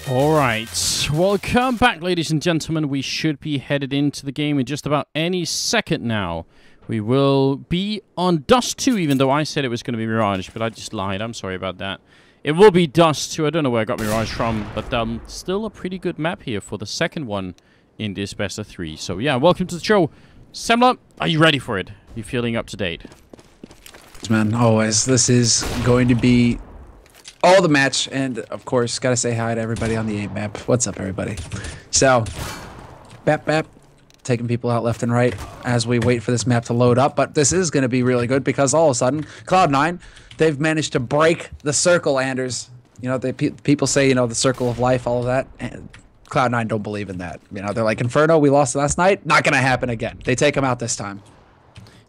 Alright, welcome back ladies and gentlemen. We should be headed into the game in just about any second now. We will be on Dust 2, even though I said it was going to be Mirage, but I just lied. I'm sorry about that. It will be Dust 2. I don't know where I got Mirage from, but still a pretty good map here for the second one in this best of 3. So yeah, welcome to the show. Semla, are you ready for it? You feeling up to date? Man, always. This is going to be all the match, and of course, gotta say hi to everybody on the 8 map. What's up, everybody? So, bap, taking people out left and right as we wait for this map to load up, but this is gonna be really good because all of a sudden, Cloud9, they've managed to break the circle, Anders. You know, people say, you know, the circle of life, all of that, and Cloud9 don't believe in that. You know, they're like, Inferno, we lost last night, not gonna happen again. They take them out this time.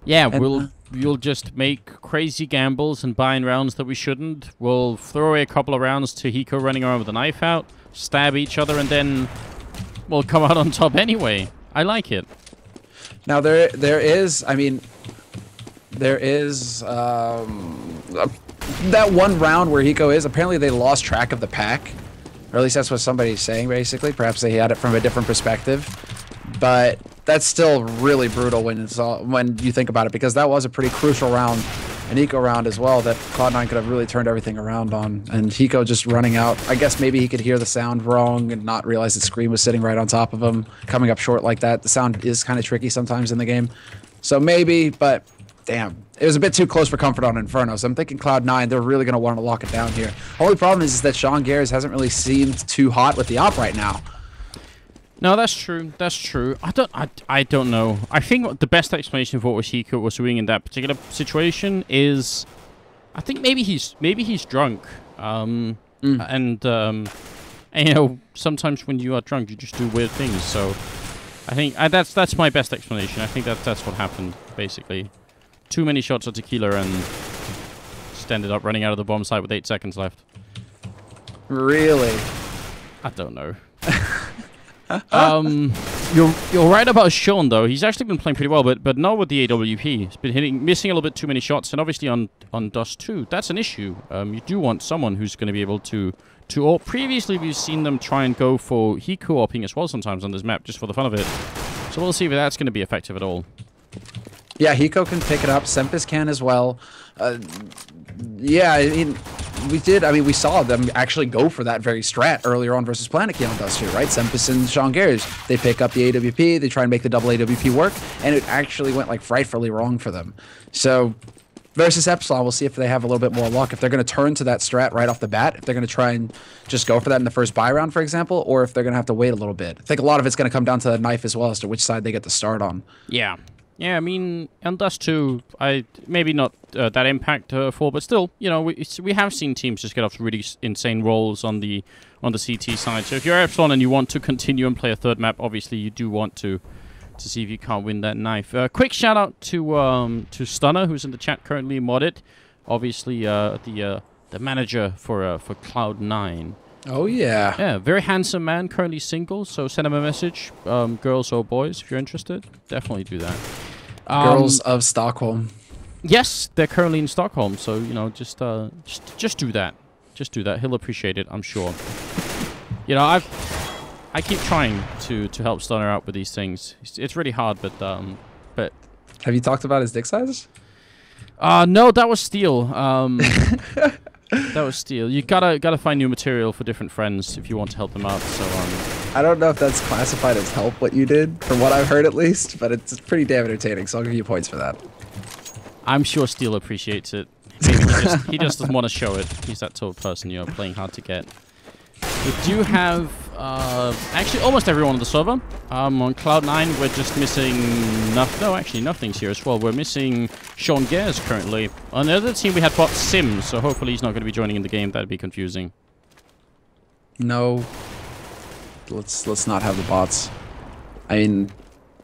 Yeah, we'll just make crazy gambles and buy in rounds that we shouldn't. We'll throw away a couple of rounds to Hiko running around with a knife out, stab each other, and then we'll come out on top anyway. I like it. Now there is, I mean, there is that one round where Hiko is. Apparently they lost track of the pack, or at least that's what somebody's saying. Basically, perhaps they had it from a different perspective, but that's still really brutal when you think about it, because that was a pretty crucial round, an eco round as well, that Cloud9 could have really turned everything around on. And Hiko just running out. I guess maybe he could hear the sound wrong and not realize that Scream was sitting right on top of him, coming up short like that. The sound is kind of tricky sometimes in the game. So maybe, but damn, it was a bit too close for comfort on Inferno. So I'm thinking Cloud9, they're really going to want to lock it down here. Only problem is that Sean Gares hasn't really seemed too hot with the op right now. No, that's true. That's true. I don't know. I think the best explanation for what Hiko was doing in that particular situation is, I think maybe he's drunk. And you know, sometimes when you are drunk, you just do weird things. So I think that's my best explanation. I think that's what happened basically. Too many shots of tequila and just ended up running out of the bomb site with 8 seconds left. Really? I don't know. You're right about Sean though. He's actually been playing pretty well, but not with the AWP. He's been missing a little bit too many shots, and obviously on Dust 2, that's an issue. You do want someone who's going to be able to AWP. Previously, we've seen them try and go for Hiko AWPing as well sometimes on this map, just for the fun of it. So we'll see if that's going to be effective at all. Yeah, Hiko can pick it up. Sempis can as well. Yeah, I mean, we saw them actually go for that very strat earlier on versus Planet Key on Dust 2, right? Sempis and Sean Gares, they pick up the AWP, they try and make the double AWP work, and it actually went like frightfully wrong for them. So versus Epsilon, we'll see if they have a little bit more luck, if they're going to turn to that strat right off the bat, if they're going to try and just go for that in the first buy round, for example, or if they're going to have to wait a little bit. I think a lot of it's going to come down to the knife as well as to which side they get to start on. Yeah. Yeah, I mean, on Dust 2, maybe not that impactful, but still, you know, we have seen teams just get off really insane rolls on the CT side. So if you're Epsilon and you want to continue and play a third map, obviously you do want to see if you can't win that knife. Quick shout out to Stunner, who's in the chat currently modded, obviously the manager for Cloud9. Oh yeah. Yeah, very handsome man, currently single, so send him a message, girls or boys, if you're interested. Definitely do that. Girls of Stockholm. Yes, they're currently in Stockholm, so, you know, just do that. Just do that. He'll appreciate it, I'm sure. You know, I keep trying to help Stunner out with these things. It's really hard, but Have you talked about his dick size? No, that was Steel. That was Steel. You gotta find new material for different friends if you want to help them out. So I don't know if that's classified as help what you did, from what I've heard at least, but it's pretty damn entertaining. So I'll give you points for that. I'm sure Steel appreciates it. He just doesn't want to show it. He's that sort of person, you know, playing hard to get. We do have actually almost everyone on the server. On Cloud9, we're just missing nothing's here as well. We're missing Sean Gares currently. On the other team, we had bot Sim, so hopefully he's not going to be joining in the game. That'd be confusing. No. Let's not have the bots. I mean,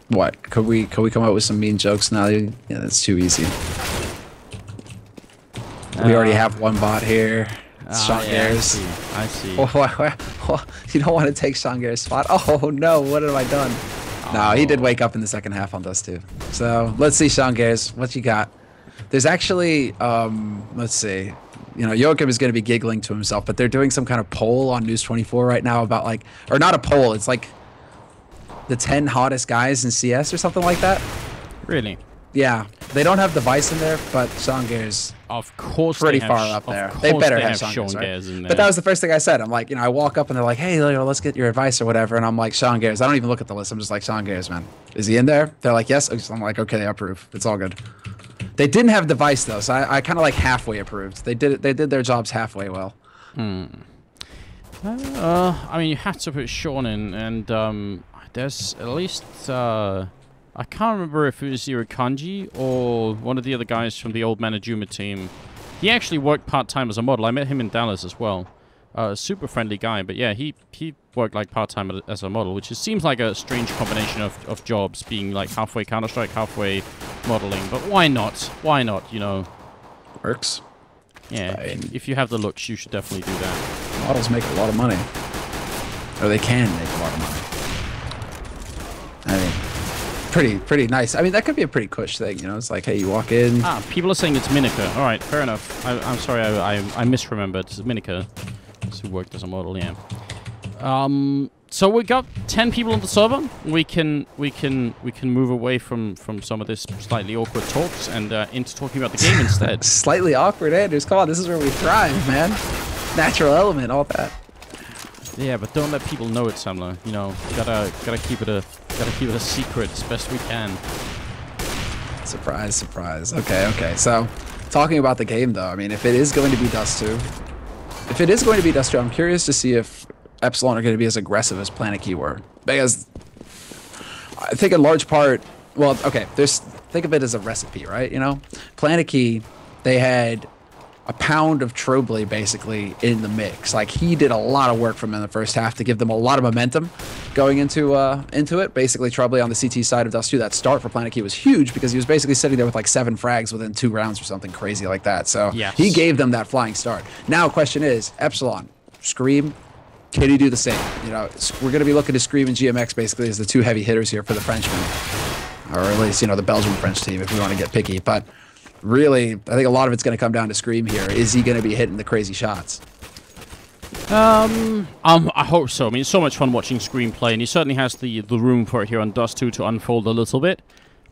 what? Could we come up with some mean jokes now? Yeah, that's too easy. We already have one bot here. Sean Gares. I see. You don't want to take Sean Gares' spot? Oh no, what have I done? No, he did wake up in the second half on Dust 2. So let's see, Sean Gares, what you got? There's actually, let's see, you know, Joachim is going to be giggling to himself, but they're doing some kind of poll on News 24 right now about like, or not a poll, it's like the 10 hottest guys in CS or something like that. Really? Yeah, they don't have Device in there, but Sean Gare's of course pretty far up there. They better have Sean Gares in there. But that was the first thing I said. I'm like, you know, I walk up and they're like, hey, let's get your advice or whatever. And I'm like, Sean Gares. I don't even look at the list. I'm just like, Sean Gares, man. Is he in there? They're like, yes. I'm like, okay, I approve. It's all good. They didn't have Device though, so I kind of like halfway approved. They did their jobs halfway well. I mean, you have to put Sean in, and there's at least I can't remember if it was Kanji or one of the other guys from the old Manajuma team. He actually worked part-time as a model. I met him in Dallas as well. Super friendly guy, but yeah, he worked like part-time as a model, which seems like a strange combination of jobs, being like halfway Counter-Strike, halfway modeling. But why not? Why not, you know? Works. Yeah, if you have the looks, you should definitely do that. Models make a lot of money. Or they can make a lot of money. I mean, pretty nice. I mean, that could be a pretty cush thing, you know? It's like, hey, you walk in. Ah, people are saying it's Minika. All right, fair enough. I'm sorry, I misremembered. It's Minika who worked as a model, yeah. So we got 10 people on the server. We can move away from some of this slightly awkward talks and into talking about the game instead. Slightly awkward, Anders. Come on, this is where we thrive, man. Natural element, all that. Yeah, but don't let people know it, Samler. You know, gotta keep it a secret as best we can. Surprise, surprise. Okay. So, talking about the game though, I mean, if it is going to be Dust 2, I'm curious to see if Epsilon are going to be as aggressive as Planet Key were, because I think in large part, well, okay, think of it as a recipe, right? You know, Planet Key, they had a pound of Trobly basically in the mix. Like, he did a lot of work from in the first half to give them a lot of momentum going into it. Basically, Trobly on the CT side of Dust 2, that start for Planet Key was huge because he was basically sitting there with like 7 frags within 2 rounds or something crazy like that. So yes, he gave them that flying start. Now, question is, Epsilon, Scream, can he do the same? You know, we're going to be looking to Scream and GMX basically as the 2 heavy hitters here for the Frenchmen, or at least, you know, the Belgian-French team if we want to get picky. But really, I think a lot of it's going to come down to Scream here. Is he going to be hitting the crazy shots? I hope so. I mean, it's so much fun watching Scream play, and he certainly has the room for it here on Dust 2 to unfold a little bit.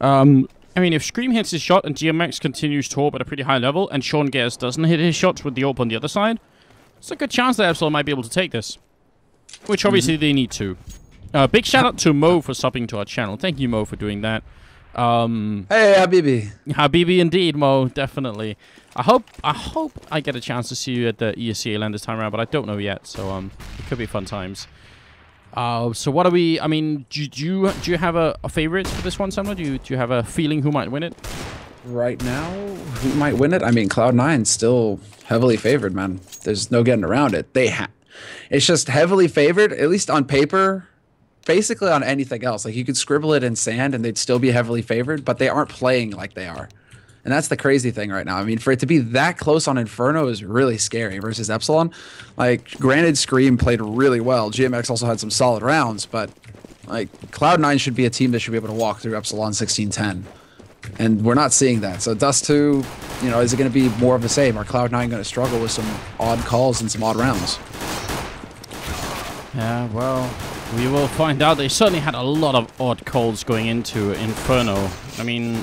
I mean, if Scream hits his shot and GMX continues to AWP at a pretty high level, and Sean Gares doesn't hit his shots with the AWP on the other side, it's a good chance that Epsilon might be able to take this. Which obviously they need to. Big shout out to Mo for subbing to our channel. Thank you, Mo, for doing that. Hey, Habibi. Habibi indeed, Mo, definitely. I hope I get a chance to see you at the ESCA land this time around, but I don't know yet, so it could be fun times. So what are we? I mean, do you have a favorite for this one, Samuel? Do you have a feeling who might win it? Right now, who might win it? I mean, Cloud9 still heavily favored, man. There's no getting around it. It's just heavily favored, at least on paper. Basically on anything else, like you could scribble it in sand and they'd still be heavily favored, but they aren't playing like they are. And that's the crazy thing right now. I mean, for it to be that close on Inferno is really scary versus Epsilon. Like, granted, Scream played really well. GMX also had some solid rounds, but like Cloud9 should be a team that should be able to walk through Epsilon 16-10. And we're not seeing that. So Dust 2, you know, is it going to be more of the same? Are Cloud9 going to struggle with some odd calls and some odd rounds? Yeah, well, we will find out. They certainly had a lot of odd calls going into Inferno. I mean,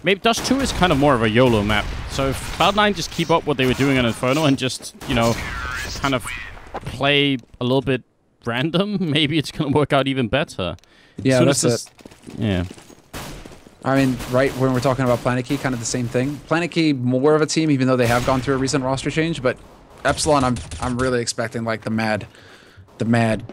maybe Dust 2 is kind of more of a YOLO map. So if Cloud9 just keep up what they were doing on Inferno and just, you know, kind of play a little bit random, maybe it's going to work out even better. Yeah, that's it. Yeah. I mean, right when we're talking about Planet Key, kind of the same thing. Planet Key, more of a team, even though they have gone through a recent roster change. But Epsilon, I'm really expecting like the mad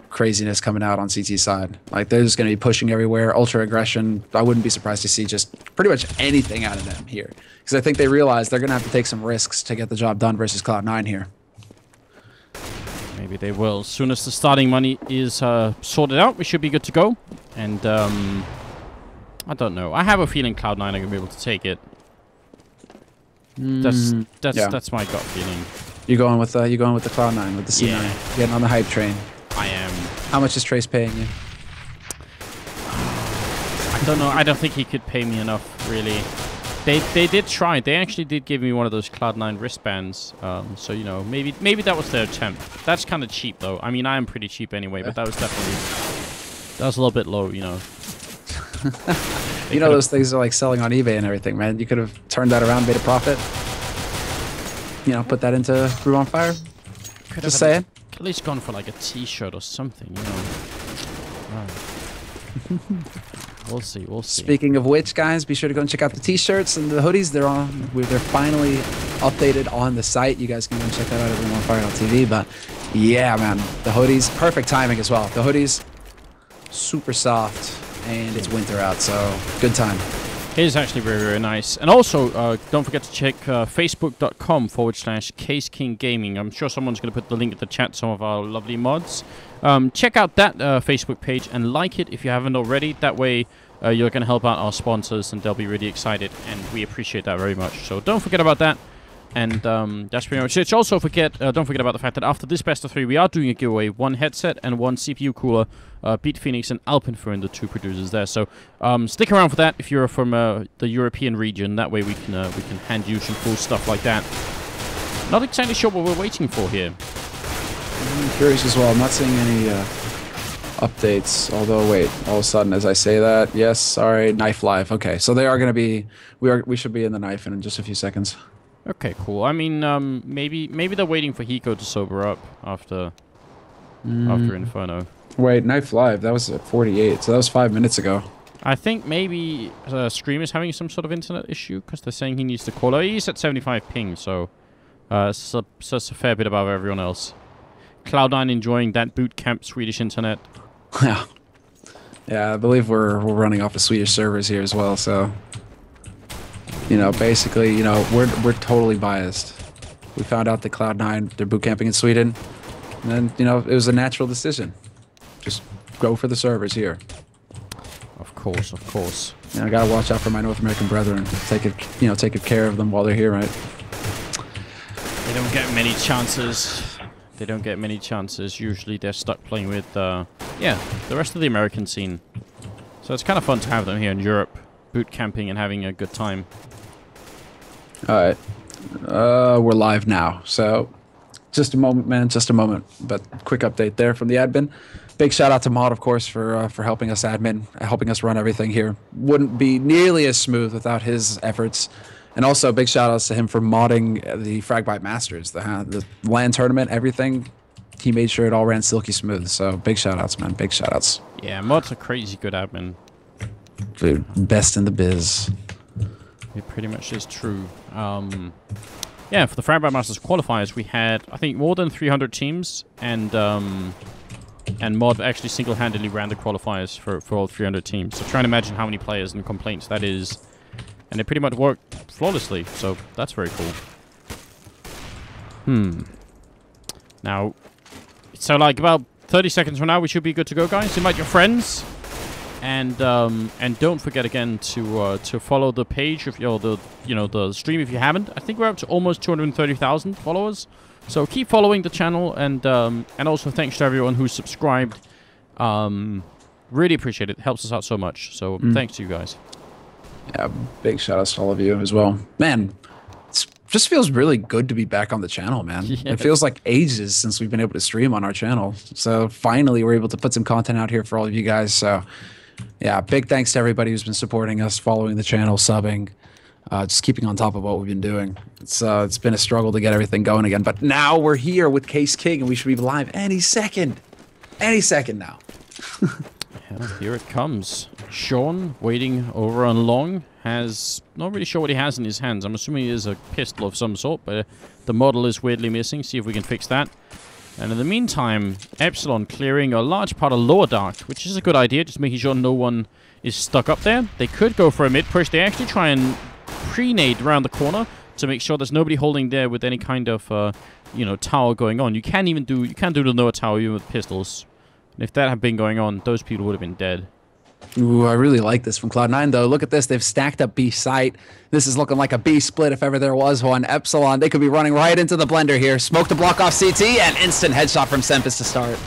craziness coming out on CT side. Like, they're just going to be pushing everywhere, ultra aggression. I wouldn't be surprised to see just pretty much anything out of them here, because I think they realize they're going to have to take some risks to get the job done versus Cloud9 here. Maybe they will. As soon as the starting money is sorted out, we should be good to go. And I don't know. I have a feeling Cloud9 are going to be able to take it. That's my gut feeling. You going with the Cloud9 with the C9? Yeah. Getting on the hype train. I am. How much is Trace paying you? I don't know. I don't think he could pay me enough, really. They did try. They actually did give me one of those Cloud9 wristbands. So you know, maybe that was their attempt. That's kind of cheap though. I mean, I am pretty cheap anyway, but that was a little bit low, you know. You know, those things are like selling on eBay and everything, man. You could have turned that around, made a profit. You know, put that into Brew on Fire. Just saying. At least gone for like a T-shirt or something, you know. We'll see. We'll see. Speaking of which, guys, be sure to go and check out the T-shirts and the hoodies. They're finally updated on the site. You guys can go and check that out at BrewOnFire.tv. But yeah, man, the hoodies, perfect timing as well. The hoodies, super soft, and it's winter out, so good time. It is actually very, very nice. And also, don't forget to check facebook.com/Caseking Gaming. I'm sure someone's going to put the link in the chat, some of our lovely mods. Check out that Facebook page and like it if you haven't already. That way, you're going to help out our sponsors, and they'll be really excited, and we appreciate that very much. So don't forget about that. And that's pretty much it. Also, don't forget about the fact that after this best of 3, we are doing a giveaway: 1 headset and 1 CPU cooler. Beat Phoenix and Alpenföhn, the 2 producers there. So stick around for that if you're from the European region. That way we can hand you some cool stuff like that. Not exactly sure what we're waiting for here. I'm curious as well. I'm not seeing any updates. Although, wait, all of a sudden, as I say that, yes, sorry, Knife Live. Okay, so they are going to be. We should be in the Knife in just a few seconds. Okay, cool. I mean, maybe they're waiting for Hiko to sober up after Inferno. Wait, Knife Live, that was at 48, so that was 5 minutes ago. I think maybe Scream is having some sort of internet issue, because they're saying he needs to call. He's at 75 ping, so it's a fair bit above everyone else. Cloud9 enjoying that boot camp Swedish internet. Yeah. Yeah, I believe we're running off of Swedish servers here as well, so... You know, basically, you know, we're totally biased. We found out that Cloud9, they're boot camping in Sweden, and then, you know, it was a natural decision. Just go for the servers here. Of course, of course. Yeah, I gotta watch out for my North American brethren. Take good care of them while they're here, right? They don't get many chances. They don't get many chances. Usually they're stuck playing with, the rest of the American scene. So it's kind of fun to have them here in Europe, boot camping and having a good time. All right. We're live now, so just a moment, man, just a moment. But quick update there from the admin. Big shout out to Mod, of course, for helping us admin, helping us run everything here. Wouldn't be nearly as smooth without his efforts. And also big shout outs to him for modding the Fragbite Masters, the LAN tournament, everything. He made sure it all ran silky smooth. So big shout outs, man. Big shout outs. Yeah, Mod's a crazy good admin. Dude, best in the biz. It pretty much is true. Yeah, for the Fragbite Masters qualifiers, we had, I think, more than 300 teams, and Mod actually single-handedly ran the qualifiers for all 300 teams. So try and imagine how many players and complaints that is. And it pretty much worked flawlessly, so that's very cool. Now, so like about 30 seconds from now, we should be good to go, guys. Invite your friends. And don't forget again to follow the page if you're the stream if you haven't. I think we're up to almost 230,000 followers. So keep following the channel, and also thanks to everyone who's subscribed. Really appreciate it. It helps us out so much. So thanks to you guys. Yeah, big shout outs to all of you as well. Man, it just feels really good to be back on the channel, man. Yes. It feels like ages since we've been able to stream on our channel. So finally, we're able to put some content out here for all of you guys. So yeah, big thanks to everybody who's been supporting us, following the channel, subbing, just keeping on top of what we've been doing. It's been a struggle to get everything going again, but now we're here with Caseking, and we should be live any second now. Yeah, here it comes. Sean, waiting over on long, has not really sure what he has in his hands. I'm assuming it is a pistol of some sort, but the model is weirdly missing. See if we can fix that. And in the meantime, Epsilon clearing a large part of Lower Dark, which is a good idea, just making sure no one is stuck up there. They could go for a mid-push. They actually try and pre-nade around the corner to make sure there's nobody holding there with any kind of, tower going on. You can't do the lower tower even with pistols. And if that had been going on, those people would have been dead. Ooh, I really like this from Cloud9, though. Look at this. They've stacked up B site. This is looking like a B split if ever there was one. Epsilon, they could be running right into the blender here. Smoke to block off CT, and instant headshot from Sempus to start.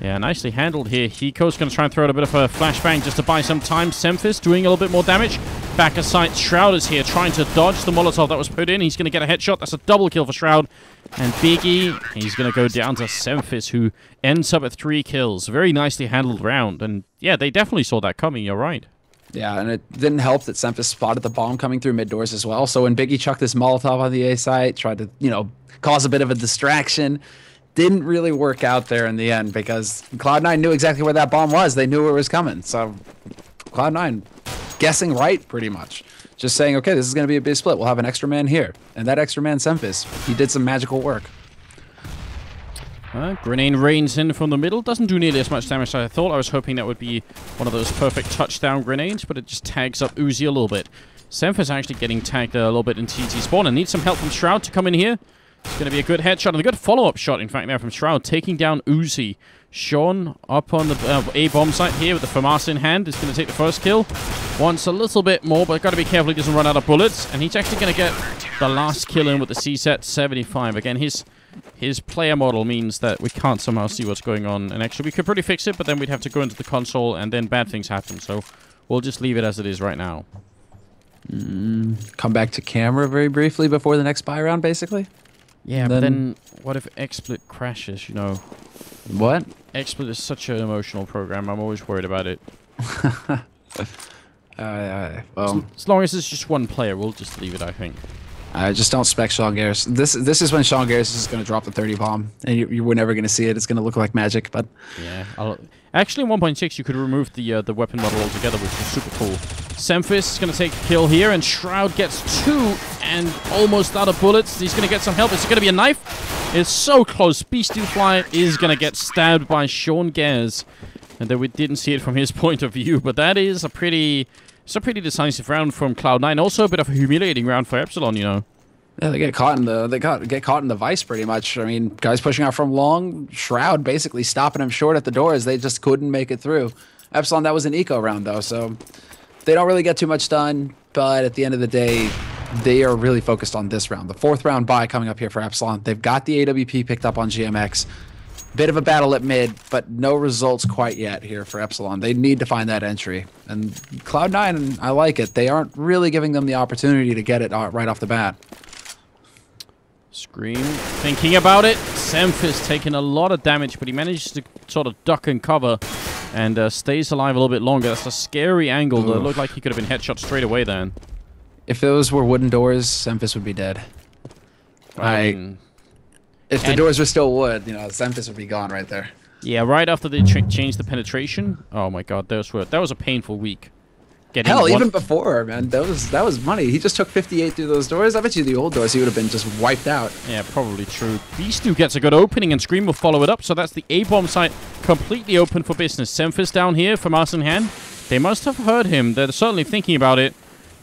Yeah, nicely handled here. Hiko's going to try and throw out a bit of a flashbang just to buy some time. Semphis doing a little bit more damage. Back of sight, Shroud is here trying to dodge the Molotov that was put in. He's going to get a headshot. That's a double kill for Shroud. And Biggie, he's going to go down to Semphis, who ends up with 3 kills. Very nicely handled round. And yeah, they definitely saw that coming. You're right. Yeah, and it didn't help that Semphis spotted the bomb coming through mid doors as well. So when Biggie chucked this Molotov on the A site, tried to, you know, cause a bit of a distraction, didn't really work out there in the end because Cloud9 knew exactly where that bomb was. They knew where it was coming. So Cloud9 guessing right, pretty much. Just saying, okay, this is going to be a big split. We'll have an extra man here. And that extra man, Semphis, he did some magical work. Grenade rains in from the middle. Doesn't do nearly as much damage as I thought. I was hoping that would be one of those perfect touchdown grenades, but it just tags up Uzi a little bit. Semphis actually getting tagged a little bit in TT spawn and needs some help from Shroud to come in here. It's going to be a good headshot and a good follow-up shot, in fact, there from Shroud, taking down Uzi. Sean up on the A-bomb site here with the FAMAS in hand. Is going to take the first kill. Wants a little bit more, but got to be careful he doesn't run out of bullets. And he's actually going to get the last kill in with the C-set 75. Again, his player model means that we can't somehow see what's going on. And actually, we could probably fix it, but then we'd have to go into the console, and then bad things happen. So we'll just leave it as it is right now. Come back to camera very briefly before the next buy round, basically. Yeah, but then what if XSplit crashes, you know? What? XSplit is such an emotional program. I'm always worried about it. Well, as long as it's just one player, we'll just leave it, I think. I just don't spec Sean Garris. This is when Sean Garris is going to drop the 30 bomb, and you were never going to see it. It's going to look like magic, but... Yeah. Actually, in 1.6, you could remove the weapon model altogether, which is super cool. Semphis is going to take a kill here, and Shroud gets 2 and almost out of bullets. He's going to get some help. Is it going to be a knife? It's so close. Beastie Fly is going to get stabbed by Sean Garris. And then we didn't see it from his point of view, but that is a pretty decisive round from Cloud9. Also a bit of a humiliating round for Epsilon, you know. Yeah, they get caught in the vice pretty much. I mean, guys pushing out from long, Shroud basically stopping him short at the doors. They just couldn't make it through. Epsilon, that was an eco round though, so they don't really get too much done. But at the end of the day, they are really focused on this round. The 4th round buy coming up here for Epsilon. They've got the AWP picked up on GMX. Bit of a battle at mid, but no results quite yet here for Epsilon. They need to find that entry. And Cloud9, I like it. They aren't really giving them the opportunity to get it right off the bat. Scream thinking about it. Semphis taking a lot of damage, but he manages to sort of duck and cover and stays alive a little bit longer. That's a scary angle. That looked like he could have been headshot straight away then. If those were wooden doors, Semphis would be dead. If the doors were still wood, you know, Semphis would be gone right there. Yeah, right after they changed the penetration. Oh my god, that was a painful week. Hell, even before, man, that was money. He just took 58 through those doors. I bet you the old doors, he would have been just wiped out. Yeah, probably true. Beastu gets a good opening, and Scream will follow it up. So that's the A-bomb site completely open for business. Semphis down here for Mars in hand. They must have heard him. They're certainly thinking about it.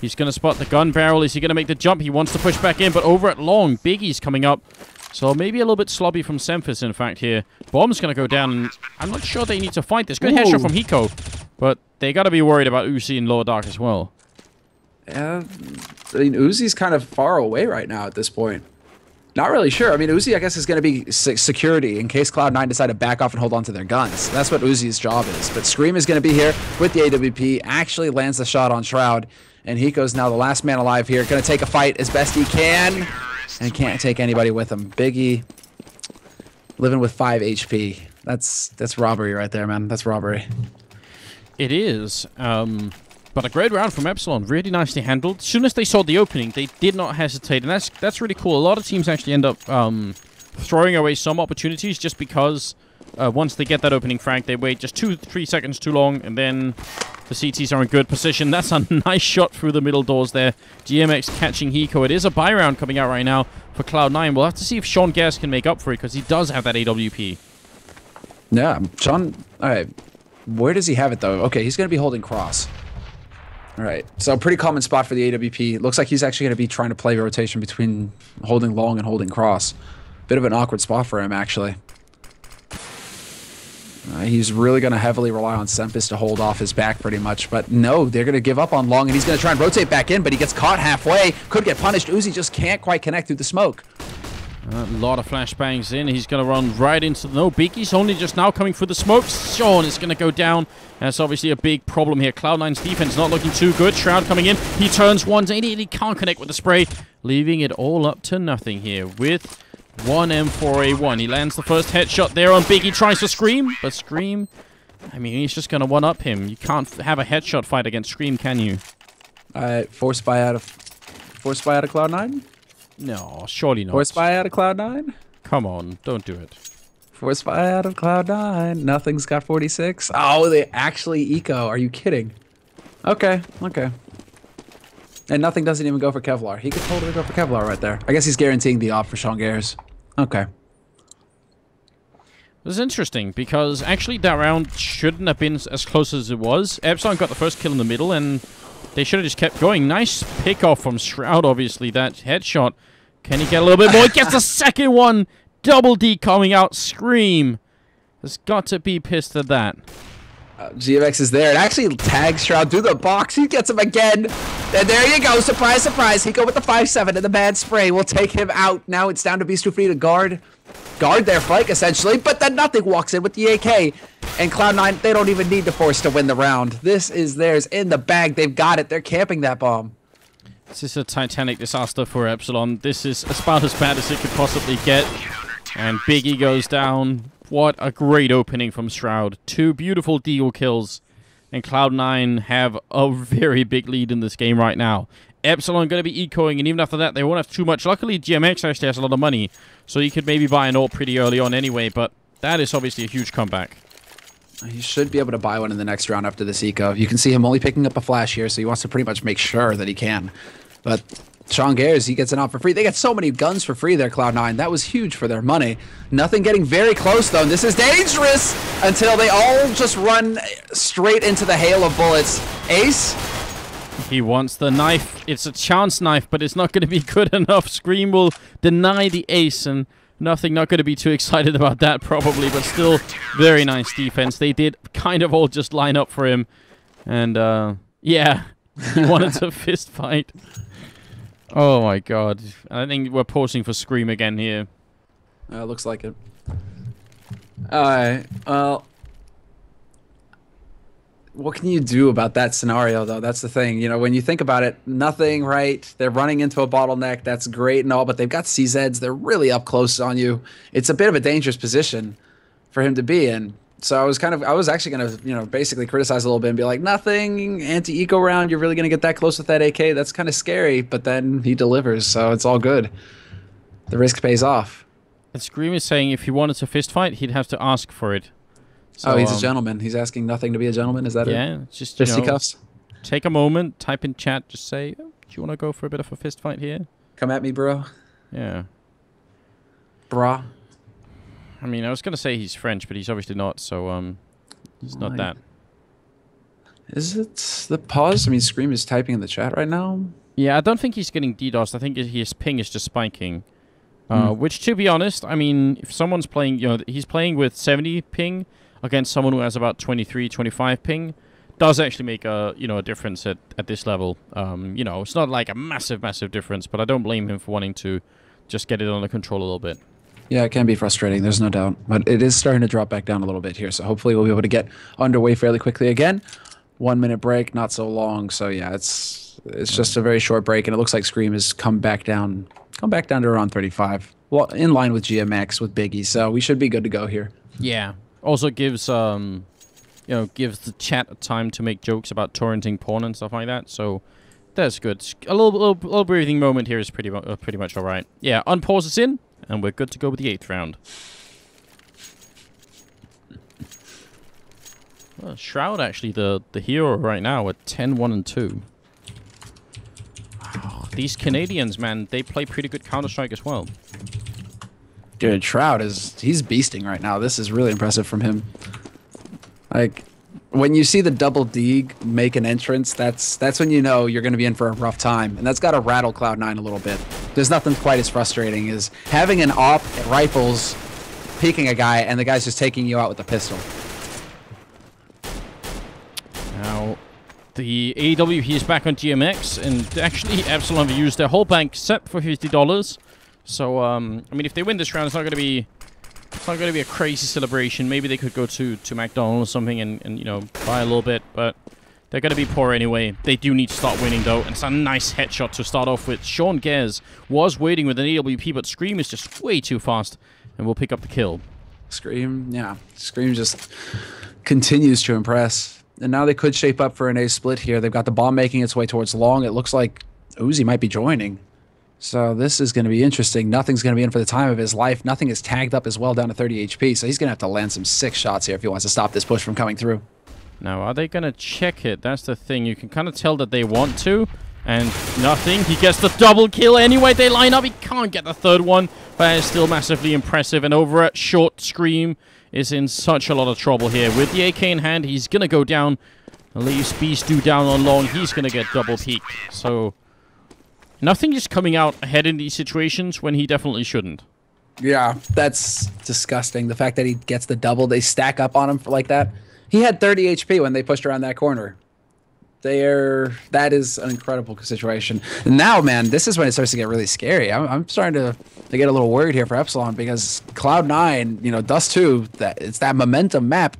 He's going to spot the gun barrel. Is he going to make the jump? He wants to push back in, but over at long, Biggie's coming up. So maybe a little bit slobby from Semphis, in fact, here. Bomb's going to go down, and I'm not sure they need to fight this. Good headshot from Hiko, but they got to be worried about Uzi in Lower Dark as well. Yeah, I mean, Uzi's kind of far away right now at this point. Not really sure. I mean, Uzi, I guess, is going to be security in case Cloud9 decide to back off and hold on to their guns. That's what Uzi's job is. But Scream is going to be here with the AWP, actually lands the shot on Shroud, and Hiko's now the last man alive here. Going to take a fight as best he can. And he can't take anybody with him. Biggie living with 5 HP. That's robbery right there, man. That's robbery. It is. But a great round from Epsilon. Really nicely handled. As soon as they saw the opening, they did not hesitate. And that's really cool. A lot of teams actually end up throwing away some opportunities just because once they get that opening frag, they wait just 2-3 seconds too long, and then the CTs are in good position. That's a nice shot through the middle doors there. GMX catching Hiko. It is a buy round coming out right now for Cloud9. We'll have to see if Sean Garris can make up for it, because he does have that AWP. Yeah, Sean... Alright, where does he have it, though? Okay, he's going to be holding cross. Alright, so pretty common spot for the AWP. Looks like he's actually going to be trying to play rotation between holding long and holding cross. Bit of an awkward spot for him, actually. He's really going to heavily rely on Semphis to hold off his back pretty much. But no, they're going to give up on long, and he's going to try and rotate back in, but he gets caught halfway. Could get punished. Uzi just can't quite connect through the smoke. A lot of flashbangs in. He's going to run right into the... No, Biggie's only just now coming through the smoke. Sean is going to go down. That's obviously a big problem here. Cloud9's defense not looking too good. Shroud coming in. He turns 180 and he can't connect with the spray. Leaving it all up to nothing here with 1M4A1. He lands the first headshot there on Biggie. Tries to Scream, but Scream... I mean, he's just going to one-up him. You can't have a headshot fight against Scream, can you? Force buy out of Cloud9? No, surely not. Force buy out of Cloud9? Come on, don't do it. Force buy out of Cloud9. Nothing's got 46. Oh, they actually eco. Are you kidding? Okay, okay. And nothing doesn't even go for Kevlar. He could totally go for Kevlar right there. I guess he's guaranteeing the off for Shongairs. Okay. This is interesting, because actually that round shouldn't have been as close as it was. Epsilon got the first kill in the middle, and they should have just kept going. Nice pick-off from Shroud, obviously. That headshot. Can he get a little bit more? He gets the second one! Double D coming out. Scream. Has got to be pissed at that. GMX is there. It actually tags Shroud through the box. He gets him again. And there you go. Surprise, surprise. He go with the 5-7 and the bad spray. We'll take him out. Now it's down to Beast 2 to guard their flank, essentially. But then nothing walks in with the AK. And Cloud9, they don't even need the force to win the round. This is theirs in the bag. They've got it. They're camping that bomb. This is a titanic disaster for Epsilon. This is about as bad as it could possibly get. And Biggie goes down. What a great opening from Shroud. 2 beautiful deagle kills. And Cloud9 have a very big lead in this game right now. Epsilon going to be ecoing, and even after that, they won't have too much. Luckily, GMX actually has a lot of money, so he could maybe buy an ult pretty early on anyway, but that is obviously a huge comeback. He should be able to buy one in the next round after this eco. You can see him only picking up a flash here, so he wants to pretty much make sure that he can. But Shongairs, he gets it out for free. They get so many guns for free there, Cloud9. That was huge for their money. Nothing getting very close, though. This is dangerous until they all just run straight into the hail of bullets. Ace? He wants the knife. It's a chance knife, but it's not going to be good enough. Scream will deny the ace, and nothing, not going to be too excited about that probably, but still very nice defense. They did kind of all just line up for him. And, yeah, he wanted to fist fight. Oh my god. I think we're pausing for Scream again here. Looks like it. Alright, well... What can you do about that scenario, though? That's the thing. You know, when you think about it, nothing, right? They're running into a bottleneck. That's great and all, but they've got CZs. They're really up close on you. It's a bit of a dangerous position for him to be in. So I was actually going to, you know, basically criticize a little bit and be like, nothing, anti-eco round. You're really going to get that close with that AK. That's kind of scary, but then he delivers, so it's all good. The risk pays off. And Scream is saying if he wanted to fist fight, he'd have to ask for it. So, oh, he's a gentleman. He's asking nothing to be a gentleman. Is that it? Yeah, just cuffs. Take a moment, type in chat, just say, oh, do you want to go for a bit of a fist fight here? Come at me, bro. Yeah. Brah. I mean, I was gonna say he's French, but he's obviously not. So, he's not that. Is it the pause? I mean, Scream is typing in the chat right now. Yeah, I don't think he's getting DDoSed. I think his ping is just spiking. Which, to be honest, I mean, if someone's playing, you know, he's playing with 70 ping against someone who has about 23, 25 ping, does actually make a, you know, a difference at this level. You know, it's not like a massive, massive difference, but I don't blame him for wanting to just get it under control a little bit. Yeah, it can be frustrating. There's no doubt, but it is starting to drop back down a little bit here. So hopefully we'll be able to get underway fairly quickly again. 1 minute break, not so long. So yeah, it's just a very short break, and it looks like Scream has come back down to around 35. Well, in line with GMX with Biggie, so we should be good to go here. Yeah. Also gives you know, gives the chat a time to make jokes about torrenting porn and stuff like that. So that's good. A little breathing moment here is pretty much all right. Yeah, unpause is in, and we're good to go with the 8th round. Well, Shroud actually the hero right now at 10-1-2. Wow, these Canadians, man, they play pretty good Counter-Strike as well. Dude, Shroud he's beasting right now. This is really impressive from him. Like, when you see the double D make an entrance, that's when you know you're going to be in for a rough time. And that's got to rattle Cloud9 a little bit. There's nothing quite as frustrating as having an op at rifles peeking a guy and the guy's just taking you out with a pistol. Now, the AWP is back on GMX, and actually Epsilon have used their whole bank except for $50. So, I mean, if they win this round, it's not going to be a crazy celebration. Maybe they could go to McDonald's or something and you know, buy a little bit, but they're going to be poor anyway. They do need to start winning, though, and it's a nice headshot to start off with. Sean Gers was waiting with an AWP, but Scream is just way too fast, and will pick up the kill. Scream, yeah. Scream just continues to impress. And now they could shape up for an A split here. They've got the bomb making its way towards long. It looks like Uzi might be joining. So this is going to be interesting. Nothing's going to be in for the time of his life. Nothing is tagged up as well down to 30 HP. So he's going to have to land some sick shots here if he wants to stop this push from coming through. Now, are they going to check it? That's the thing. You can kind of tell that they want to. And nothing. He gets the double kill anyway. They line up. He can't get the third one. But it's still massively impressive. And over at short, Scream is in such a lot of trouble here. With the AK in hand, he's going to go down. Leaves Beastu down on long. He's going to get double peaked. So nothing is coming out ahead in these situations when he definitely shouldn't. Yeah, that's disgusting. The fact that he gets the double, they stack up on him for like that. He had 30 HP when they pushed around that corner. That is an incredible situation. And now, man, this is when it starts to get really scary. I'm starting to get a little worried here for Epsilon because Cloud9, you know, Dust 2, it's that momentum map.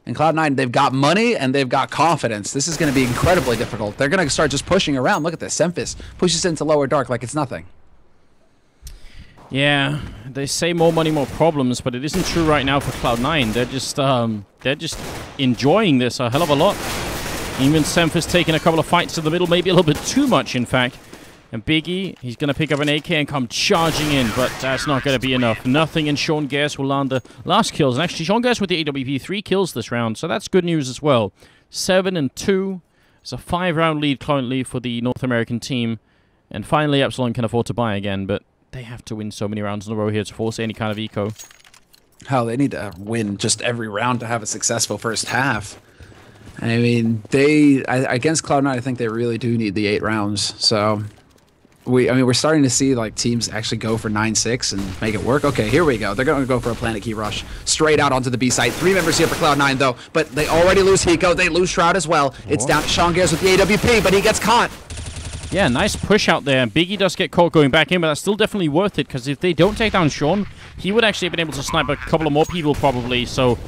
And Cloud9, they've got money and they've got confidence. This is going to be incredibly difficult. They're going to start just pushing around. Look at this. Semphis pushes into lower dark like it's nothing. Yeah, they say more money, more problems, but it isn't true right now for Cloud9. They're just enjoying this a hell of a lot. Even Semphis taking a couple of fights to the middle, maybe a little bit too much, in fact. And Biggie, he's going to pick up an AK and come charging in, but that's not going to be enough. Nothing, and Sean Gers will land the last kills. And actually, Sean Gers with the AWP, 3 kills this round, so that's good news as well. 7-2. It's a 5-round lead currently for the North American team. And finally, Epsilon can afford to buy again, but they have to win so many rounds in a row here to force any kind of eco. Hell, they need to win just every round to have a successful first half. I mean, against Cloud9, I think they really do need the 8 rounds. So, we're starting to see like teams actually go for 9-6 and make it work. Okay, here we go. They're going to go for a Planet Key rush straight out onto the B site. 3 members here for Cloud9 though, but they already lose Hiko. They lose Shroud as well. It's down to Sean Gers with the AWP, but he gets caught. Yeah, nice push out there. Biggie does get caught going back in, but that's still definitely worth it because if they don't take down Sean, he would actually have been able to snipe a couple of more people probably. So,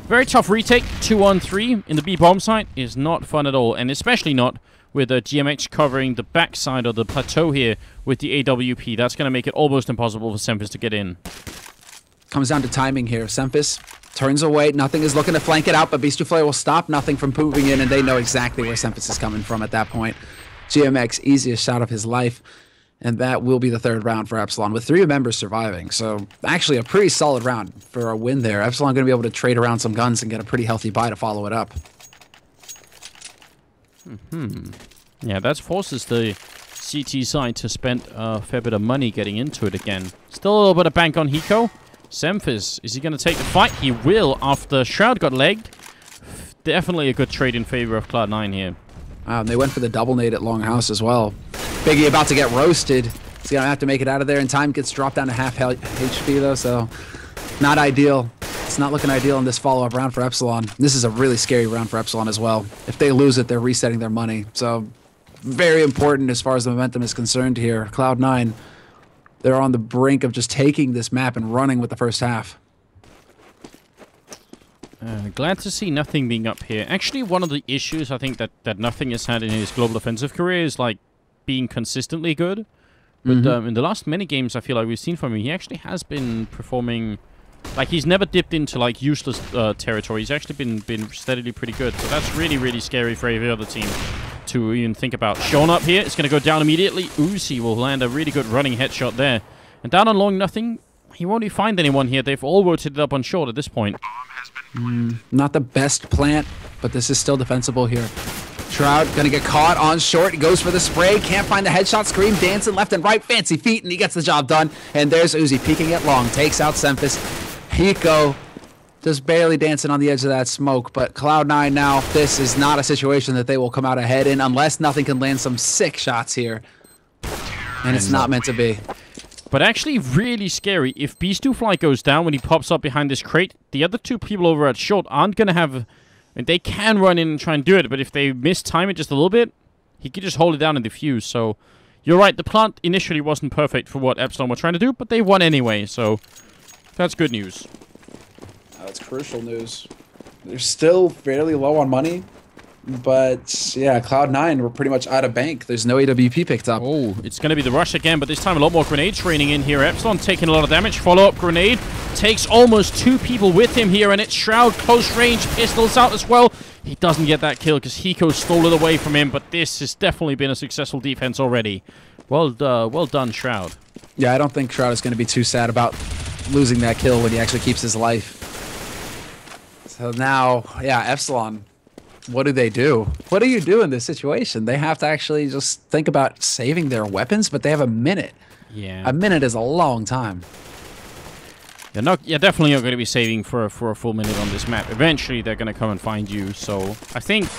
very tough retake. 2-on-3 in the B bomb site is not fun at all, and especially not with GMX covering the backside of the plateau here with the AWP. That's going to make it almost impossible for Semphis to get in. Comes down to timing here. Semphis turns away. Nothing is looking to flank it out, but Beast Flare will stop Nothing from moving in, and they know exactly where Semphis is coming from at that point. GMX, easiest shot of his life. And that will be the 3rd round for Epsilon, with 3 members surviving. So, actually, a pretty solid round for a win there. Epsilon going to be able to trade around some guns and get a pretty healthy buy to follow it up. Yeah, that forces the CT side to spend a fair bit of money getting into it again. Still a little bit of bank on Hiko. Semphis, is he going to take the fight? He will after Shroud got legged. Definitely a good trade in favor of Cloud9 here. They went for the double nade at Longhouse as well. Biggie about to get roasted. He's going to have to make it out of there in time. Gets dropped down to half HP, though, so not ideal. It's not looking ideal in this follow-up round for Epsilon. This is a really scary round for Epsilon as well. If they lose it, they're resetting their money. So very important as far as the momentum is concerned here. Cloud9, they're on the brink of just taking this map and running with the first half. Glad to see Nothing being up here. Actually, one of the issues I think that Nothing has had in his global offensive career is like being consistently good. But in the last many games I feel like we've seen from him, he actually has been performing. Like, he's never dipped into like useless territory. He's actually been steadily pretty good. So that's really, really scary for every other team to even think about. Sean up here. It's going to go down immediately. Uzi will land a really good running headshot there. And down on long, Nothing. He won't even find anyone here. They've all rotated up on short at this point. Not the best plant, but this is still defensible here. Shroud gonna get caught on short. He goes for the spray. Can't find the headshot. Scream dancing left and right. Fancy feet, and he gets the job done. And there's Uzi peeking at long. Takes out Semphis. Hiko just barely dancing on the edge of that smoke. But Cloud9 now, this is not a situation that they will come out ahead in unless Nothing can land some sick shots here. And it's not meant to be. But actually really scary. If Beast2 Fly goes down when he pops up behind this crate, the other 2 people over at short aren't going to have... I mean, they can run in and try and do it, but if they mistime it just a little bit, he could just hold it down and defuse. So you're right, the plant initially wasn't perfect for what Epsilon were trying to do, but they won anyway, so that's good news. That's crucial news. They're still fairly low on money, but yeah, Cloud9 were pretty much out of bank. There's no AWP picked up. Oh, it's going to be the rush again, but this time a lot more grenades raining in here. Epsilon taking a lot of damage. Follow-up grenade. Takes almost 2 people with him here, and it's Shroud. Close range. Pistols out as well. He doesn't get that kill because Hiko stole it away from him, but this has definitely been a successful defense already. Well done, Shroud. Yeah, I don't think Shroud is going to be too sad about losing that kill when he actually keeps his life. So now, yeah, Epsilon, what do they do? What do you do in this situation? They have to actually just think about saving their weapons, but they have a minute. Yeah. A minute is a long time. You're definitely not going to be saving for a full minute on this map. Eventually, they're going to come and find you. So I think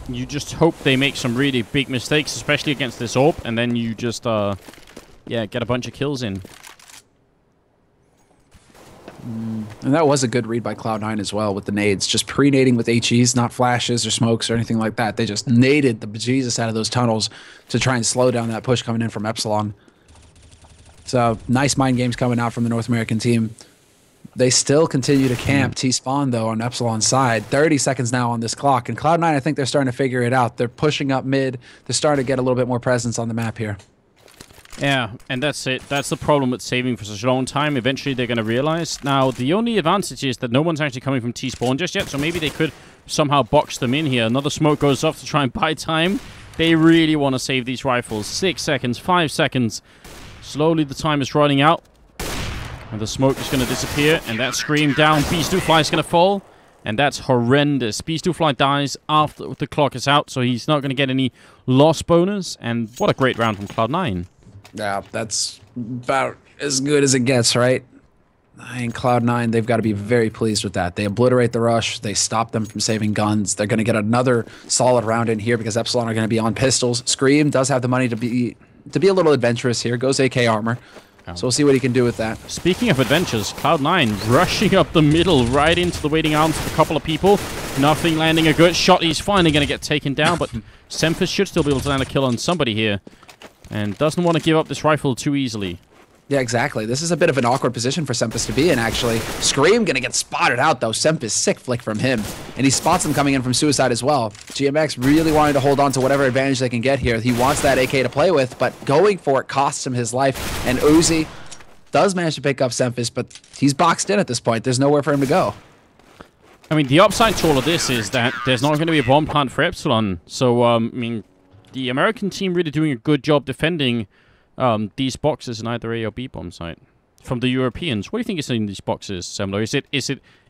you just hope they make some really big mistakes, especially against this AWP, and then you just, get a bunch of kills in. And that was a good read by Cloud9 as well with the nades. Just pre-nading with HEs, not flashes or smokes or anything like that. They just naded the bejesus out of those tunnels to try and slow down that push coming in from Epsilon. So, nice mind games coming out from the North American team. They still continue to camp T-spawn, though, on Epsilon's side. 30 seconds now on this clock. And Cloud9, I think they're starting to figure it out. They're pushing up mid. They're starting to get a little bit more presence on the map here. Yeah, and that's it. That's the problem with saving for such a long time. Eventually, they're going to realize. Now, the only advantage is that no one's actually coming from T-spawn just yet, so maybe they could somehow box them in here. Another smoke goes off to try and buy time. They really want to save these rifles. 6 seconds, 5 seconds. Slowly, the time is running out. And the smoke is going to disappear, and that scream down. Beast2Fly is going to fall, and that's horrendous. Beast2Fly dies after the clock is out, so he's not going to get any loss bonus. And what a great round from Cloud9. Yeah, that's about as good as it gets, right? And Cloud9, they've got to be very pleased with that. They obliterate the rush. They stop them from saving guns. They're going to get another solid round in here because Epsilon are going to be on pistols. Scream does have the money to be a little adventurous here. Goes AK armor. Oh. So we'll see what he can do with that. Speaking of adventures, Cloud9 rushing up the middle right into the waiting arms of a couple of people. Nothing landing a good shot. He's finally going to get taken down, but Semphis should still be able to land a kill on somebody here. And doesn't want to give up this rifle too easily. Yeah, exactly. This is a bit of an awkward position for Semphis to be in, actually. Scream gonna get spotted out, though. Semphis, sick flick from him. And he spots him coming in from suicide as well. GMX really wanting to hold on to whatever advantage they can get here. He wants that AK to play with, but going for it costs him his life. And Uzi does manage to pick up Semphis, but he's boxed in at this point. There's nowhere for him to go. I mean, the upside to all of this is that there's not going to be a bomb plant for Epsilon. So, I mean, the American team really doing a good job defending these boxes in either A or B bomb site. From the Europeans, what do you think is in these boxes, Semlo?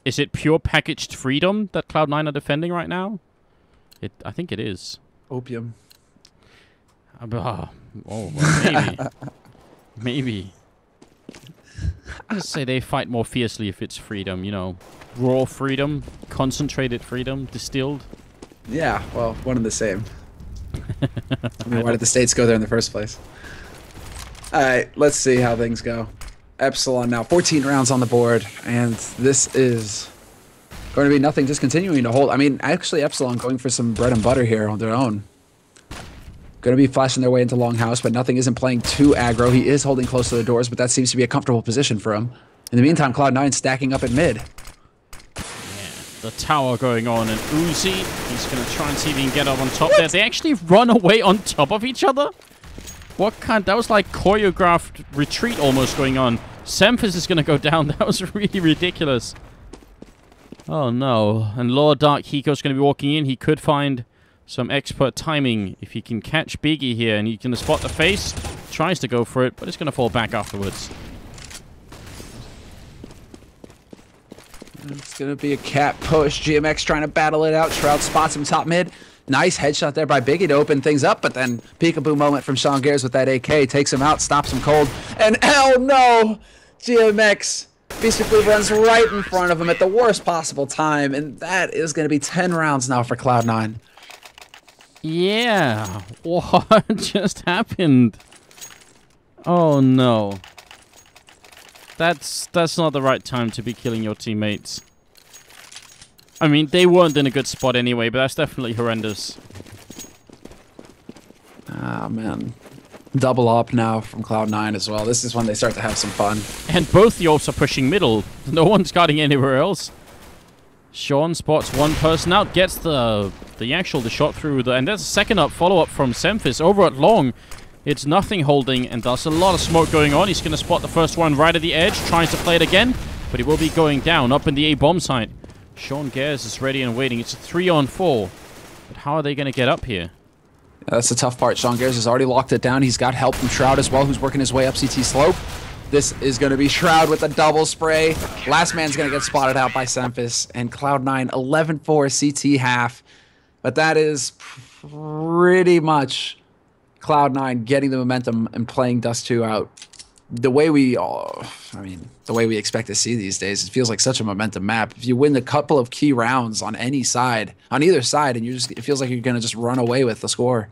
Is it pure packaged freedom that Cloud9 are defending right now? I think it is. Opium. Well, maybe. Maybe. I'd say they fight more fiercely if it's freedom, you know. Raw freedom, concentrated freedom, distilled. Yeah, well, one and the same. I mean, why did the States go there in the first place? Alright, let's see how things go. Epsilon now, 14 rounds on the board, and this is going to be nothing, just continuing to hold. I mean, actually, Epsilon going for some bread and butter here on their own. Going to be flashing their way into Longhouse, but nothing isn't playing too aggro. He is holding close to the doors, but that seems to be a comfortable position for him. In the meantime, Cloud9 stacking up at mid. The tower going on, and Uzi, he's going to try and see if he can get up on top there. They actually run away on top of each other? What kind? That was like choreographed retreat almost going on. Semphis is going to go down. That was really ridiculous. Oh no. And Lord Dark Hiko's going to be walking in. He could find some expert timing if he can catch Biggie here, and he can spot the face. Tries to go for it, but it's going to fall back afterwards. It's going to be a cat push. GMX trying to battle it out. Shroud spots him top mid. Nice headshot there by Biggie to open things up, but then peekaboo moment from Sean Gares with that AK. Takes him out, stops him cold. And hell no! GMX basically runs right in front of him at the worst possible time, and that is going to be 10 rounds now for Cloud9. Yeah. What just happened? Oh no. That's not the right time to be killing your teammates. I mean, they weren't in a good spot anyway, but that's definitely horrendous. Ah, man. Double up now from Cloud9 as well. This is when they start to have some fun. And both the Ops are pushing middle. No one's guarding anywhere else. Sean spots one person out, gets the shot through the, and there's a second up follow-up from Semphis over at long. It's nothing holding, and there's a lot of smoke going on. He's going to spot the first one right at the edge, tries to play it again, but he will be going down up in the A bomb site. Sean Gares is ready and waiting. It's a 3-on-4. But how are they going to get up here? That's the tough part. Sean Gares has already locked it down. He's got help from Shroud as well, who's working his way up CT slope. This is going to be Shroud with a double spray. Last man's going to get spotted out by Semphis. And Cloud9, 11-4 CT half. But that is pretty much Cloud9 getting the momentum and playing Dust 2 out. The way we expect to see these days, it feels like such a momentum map. If you win a couple of key rounds on any side, on either side, and it feels like you're going to just run away with the score.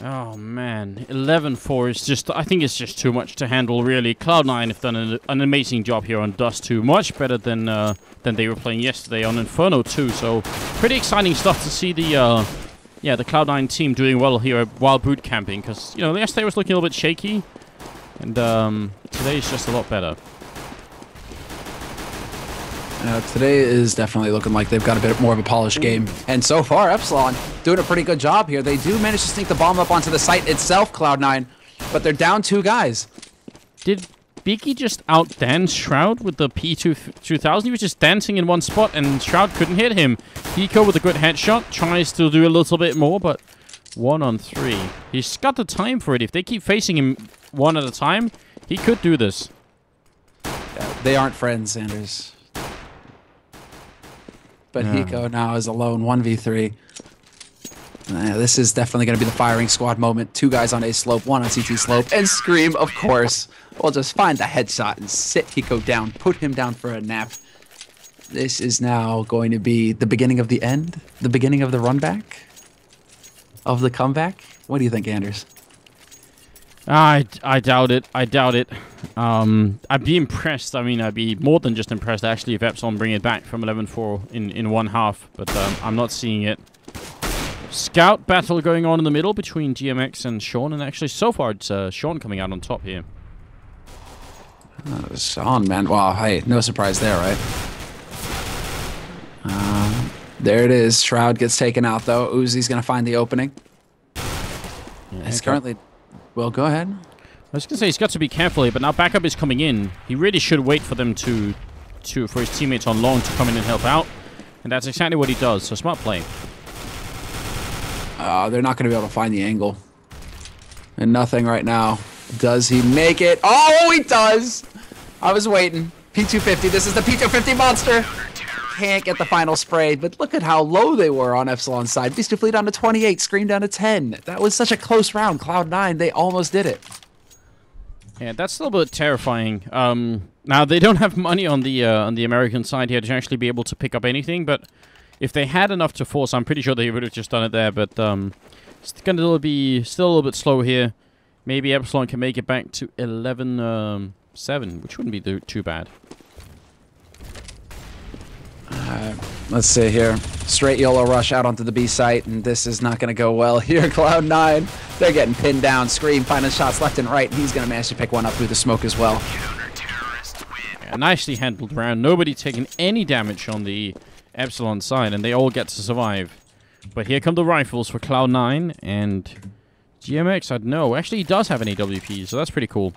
Oh man, 11-4 is just, I think it's just too much to handle really. Cloud9 have done an amazing job here on Dust 2, much better than they were playing yesterday on Inferno 2. So pretty exciting stuff to see the Cloud9 team doing well here while boot camping, because yesterday was looking a little bit shaky, and today is just a lot better. Today is definitely looking like they've got a bit more of a polished game. And so far, Epsilon doing a pretty good job here. They do manage to sneak the bomb up onto the site itself, Cloud9, but they're down 2 guys. Did Beaky just outdance Shroud with the P2000? He was just dancing in one spot, and Shroud couldn't hit him. Pico with a good headshot, tries to do a little bit more, but 1-on-3. He's got the time for it. If they keep facing him one at a time, he could do this. They aren't friends, Sanders. But Hiko now is alone, 1v3. This is definitely going to be the firing squad moment. 2 guys on A slope, 1 on CT slope, and Scream, of course, will just find the headshot and sit Hiko down, put him down for a nap. This is now going to be the beginning of the end, the beginning of the run back, of the comeback. What do you think, Anders? I doubt it. I doubt it. I'd be impressed. I mean, I'd be more than just impressed, actually, if Epsilon bring it back from 11-4 in one half. But I'm not seeing it. Scout battle going on in the middle between GMX and Sean. And actually, so far, it's Sean coming out on top here. Sean, man. Wow, hey, no surprise there, right? There it is. Shroud gets taken out, though. Uzi's going to find the opening. Yeah, it's currently... Well, go ahead. I was going to say, he's got to be careful here, but now backup is coming in. He really should wait for them for his teammates on long to come in and help out. And that's exactly what he does, so smart play. They're not going to be able to find the angle. And nothing right now. Does he make it? Oh, he does! I was waiting. P250, this is the P250 monster! Can't get the final spray, but look at how low they were on Epsilon's side. Beast of Fleet down to 28, Scream down to 10. That was such a close round. Cloud9, they almost did it. Yeah, that's a little bit terrifying. Now, they don't have money on the American side here to actually be able to pick up anything, but if they had enough to force, I'm pretty sure they would have just done it there, but it's going to be still a little bit slow here. Maybe Epsilon can make it back to 11-7, which wouldn't be too bad. Let's see here. Straight YOLO rush out onto the B site, and this is not going to go well here. Cloud9, they're getting pinned down. Scream finding shots left and right, and he's going to manage to pick one up through the smoke as well. Yeah, nicely handled round. Nobody taking any damage on the Epsilon side, and they all get to survive. But here come the rifles for Cloud9, and GMX, I don't know. Actually, he does have an AWP, so that's pretty cool.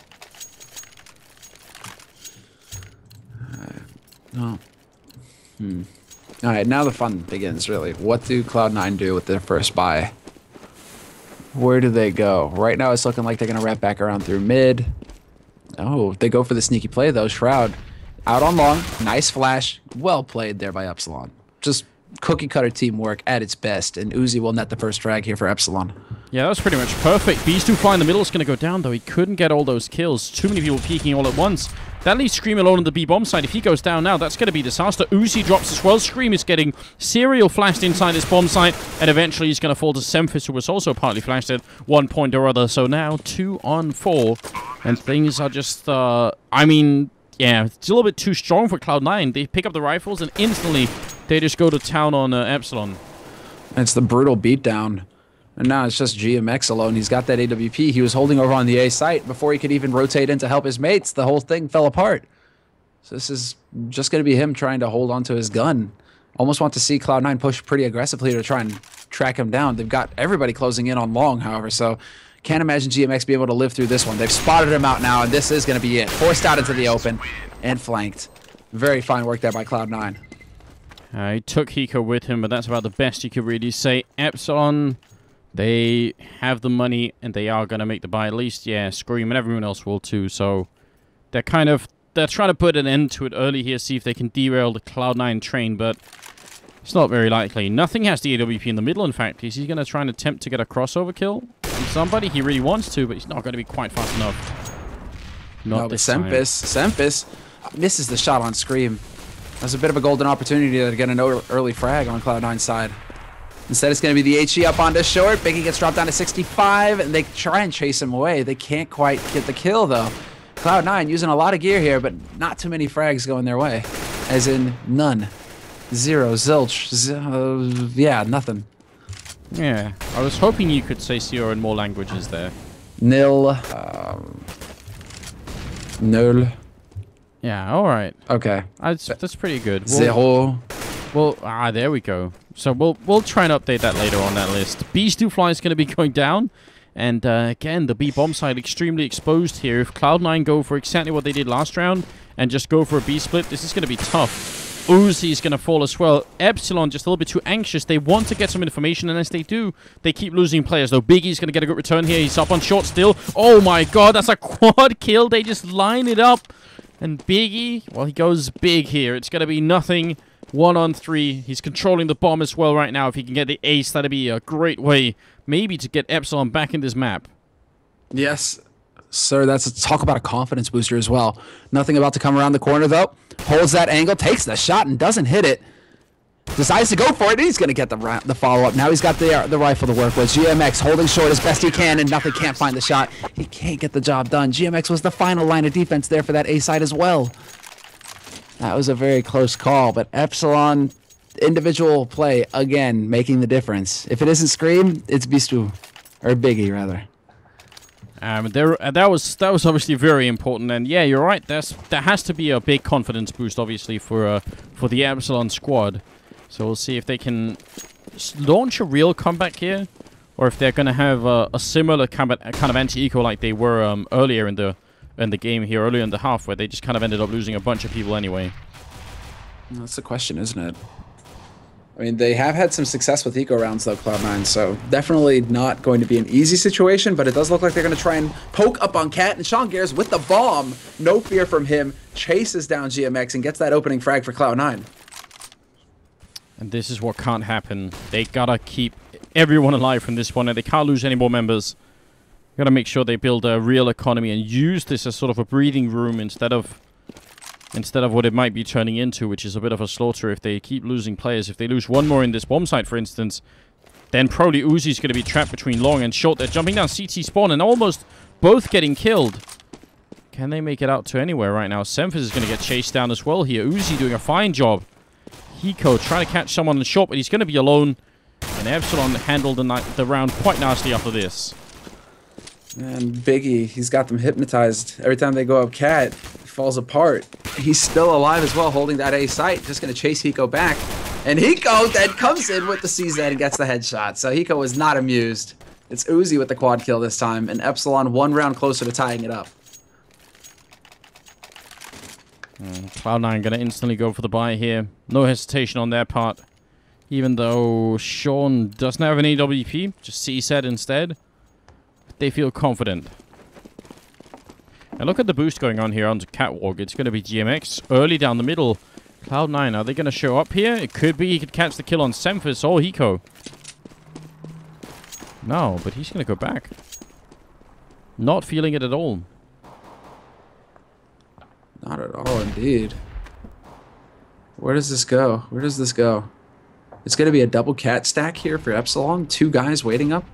No. Alright, now the fun begins, really. What do Cloud9 do with their first buy? Where do they go? Right now it's looking like they're going to wrap back around through mid. Oh, they go for the sneaky play, though. Shroud out on long. Nice flash. Well played there by Epsilon. Just cookie-cutter teamwork at its best, and Uzi will net the first frag here for Epsilon. Yeah, that was pretty much perfect. Beast2 fly in the middle is going to go down, though. He couldn't get all those kills. Too many people peeking all at once. That leaves Scream alone on the B-bomb side. If he goes down now, that's going to be disaster. Uzi drops as well. Scream is getting serial flashed inside his bomb site, and eventually he's going to fall to Semphis, who was also partly flashed at one point or other. So now 2-on-4, and things are just, I mean, yeah, it's a little bit too strong for Cloud9. They pick up the rifles, and instantly they just go to town on Epsilon. It's the brutal beatdown. And now it's just GMX alone. He's got that AWP. He was holding over on the A site before he could even rotate in to help his mates. The whole thing fell apart. So this is just going to be him trying to hold onto his gun. Almost want to see Cloud9 push pretty aggressively to try and track him down. They've got everybody closing in on long, however, so can't imagine GMX be able to live through this one. They've spotted him out now, and this is going to be it. Forced out into the open and flanked. Very fine work there by Cloud9. He took Hiko with him, but that's about the best you could really say. Epsilon, they have the money, and they are going to make the buy. At least, yeah, Scream and everyone else will too. So they're trying to put an end to it early here, see if they can derail the Cloud9 train, but it's not very likely. Nothing has the AWP in the middle, in fact. Is he going to try and attempt to get a crossover kill from somebody? He really wants to, but he's not going to be quite fast enough. Not this time. Sempis misses the shot on Scream. That was a bit of a golden opportunity to get an early frag on Cloud9's side. Instead, it's going to be the HE up onto short. Biggie gets dropped down to 65, and they try and chase him away. They can't quite get the kill, though. Cloud9 using a lot of gear here, but not too many frags going their way. As in, none. Zero, zilch, yeah, nothing. Yeah, I was hoping you could say zero in more languages there. Nil. Null. Yeah, alright. Okay. That's pretty good. Zero. Well, there we go. So we'll try and update that later on that list. Beast do fly is going to be going down. And again, the B bomb side extremely exposed here. If Cloud9 go for exactly what they did last round and just go for a B split, this is going to be tough. Uzi's going to fall as well. Epsilon just a little bit too anxious. They want to get some information, and as they do, they keep losing players. Though Biggie's going to get a good return here. He's up on short still. Oh my god, that's a quad kill. They just line it up. And Biggie, well, he goes big here. It's going to be nothing. 1-on-3. He's controlling the bomb as well right now. If he can get the ace, that'd be a great way maybe to get Epsilon back in this map. Yes, sir. Talk about a confidence booster as well. Nothing about to come around the corner, though. Holds that angle, takes the shot, and doesn't hit it. Decides to go for it, and he's going to get the follow-up. Now he's got the rifle to work with. GMX holding short as best he can, and nothing can't find the shot. He can't get the job done. GMX was the final line of defense there for that A side as well. That was a very close call, but Epsilon, individual play, again, making the difference. If it isn't Scream, it's Beastu, or Biggie, rather. That was obviously very important, and yeah, you're right. There has to be a big confidence boost, obviously, for the Epsilon squad. So we'll see if they can launch a real comeback here, or if they're going to have a similar kind of anti-eco like they were earlier in the game here, earlier in the half, where they just kind of ended up losing a bunch of people anyway. That's the question, isn't it? I mean, they have had some success with eco rounds, though, Cloud9, so definitely not going to be an easy situation, but it does look like they're going to try and poke up on Cat, and Sean Gears with the bomb. No fear from him. Chases down GMX and gets that opening frag for Cloud9. And this is what can't happen. They gotta keep everyone alive from this one, and they can't lose any more members. Gotta make sure they build a real economy and use this as sort of a breathing room instead of what it might be turning into, which is a bit of a slaughter if they keep losing players. If they lose one more in this bomb site, for instance, then probably Uzi's gonna be trapped between long and short. They're jumping down CT spawn and almost both getting killed. Can they make it out to anywhere right now? Semphis is gonna get chased down as well here. Uzi doing a fine job. Hiko trying to catch someone in the short, but he's going to be alone. And Epsilon handled the round quite nicely after this. And Biggie, he's got them hypnotized. Every time they go up Cat, it falls apart. He's still alive as well, holding that A site. Just going to chase Hiko back. And Hiko then comes in with the CZ and gets the headshot. So Hiko was not amused. It's Uzi with the quad kill this time. And Epsilon 1 round closer to tying it up. Cloud9 going to instantly go for the buy here. No hesitation on their part. Even though Sean doesn't have an AWP, just CZ instead. They feel confident. And look at the boost going on here onto Catwalk. It's going to be GMX early down the middle. Cloud9, are they going to show up here? It could be he could catch the kill on Semphis or Hiko. No, but he's going to go back. Not feeling it at all. Not at all, indeed. Where does this go? Where does this go? It's going to be a double Cat stack here for Epsilon. 2 guys waiting up.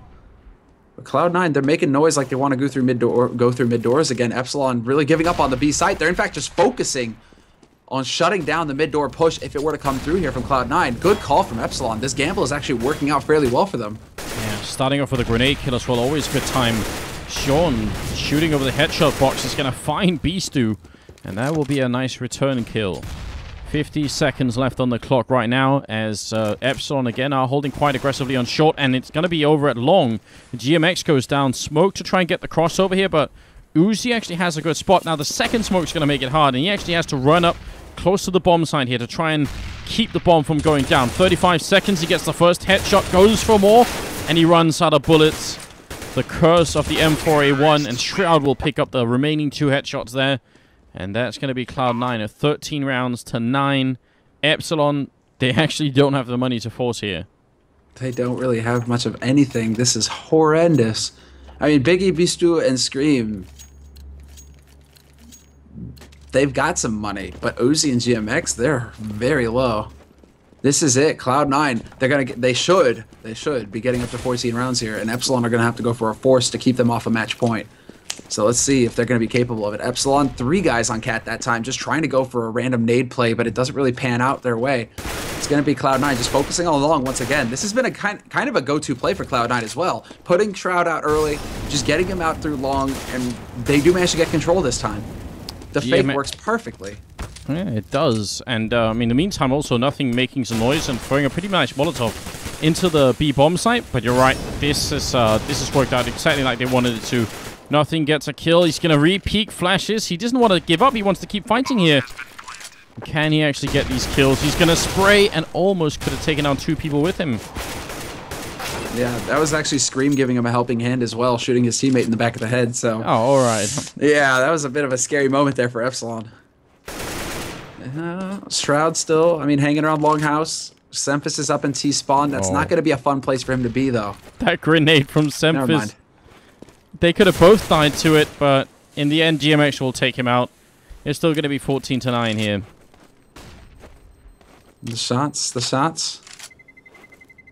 But Cloud9, they're making noise like they want to go through mid doors again. Epsilon really giving up on the B site. They're in fact just focusing on shutting down the mid door push if it were to come through here from Cloud9. Good call from Epsilon. This gamble is actually working out fairly well for them. Yeah, starting off with a grenade kill as well. Always good time. Sean shooting over the headshot box is going to find Beastu. And that will be a nice return kill. 50 seconds left on the clock right now as Epsilon again are holding quite aggressively on short. And it's going to be over at long. GMX goes down. Smoke to try and get the crossover here, but Uzi actually has a good spot. Now the second smoke's going to make it hard, and he actually has to run up close to the bomb site here to try and keep the bomb from going down. 35 seconds, he gets the first headshot, goes for more, and he runs out of bullets. The curse of the M4A1, and Shroud will pick up the remaining 2 headshots there. And that's going to be Cloud9 of 13 rounds to 9. Epsilon, they actually don't have the money to force here. They don't really have much of anything. This is horrendous. I mean, Biggie, Beastu, and Scream, they've got some money, but Uzi and GMX, they're very low. This is it. Cloud9, they should be getting up to 14 rounds here, and Epsilon are gonna have to go for a force to keep them off a match point. So let's see if they're gonna be capable of it. Epsilon, 3 guys on Cat that time, just trying to go for a random nade play, but it doesn't really pan out their way. It's gonna be Cloud9 just focusing all along once again. This has been a kind of a go-to play for Cloud9 as well. Putting Shroud out early, just getting him out through long, and they do manage to get control this time. The fake works perfectly. Yeah, it does. And in the meantime, also Nothing making some noise and throwing a pretty nice Molotov into the B bomb site. But you're right, this has worked out exactly like they wanted it to. Nothing gets a kill. He's gonna re-peek flashes. He doesn't want to give up. He wants to keep fighting here. Can he actually get these kills? He's gonna spray and almost could have taken down 2 people with him. Yeah, that was actually Scream giving him a helping hand as well, shooting his teammate in the back of the head. So. Oh, all right. Yeah, that was a bit of a scary moment there for Epsilon. Shroud still, hanging around Longhouse. Semphis is up in T-spawn. That's not going to be a fun place for him to be, though. That grenade from Semphis. Never mind. They could have both died to it, but in the end, GMX will take him out. It's still going to be 14 to 9 here. The shots.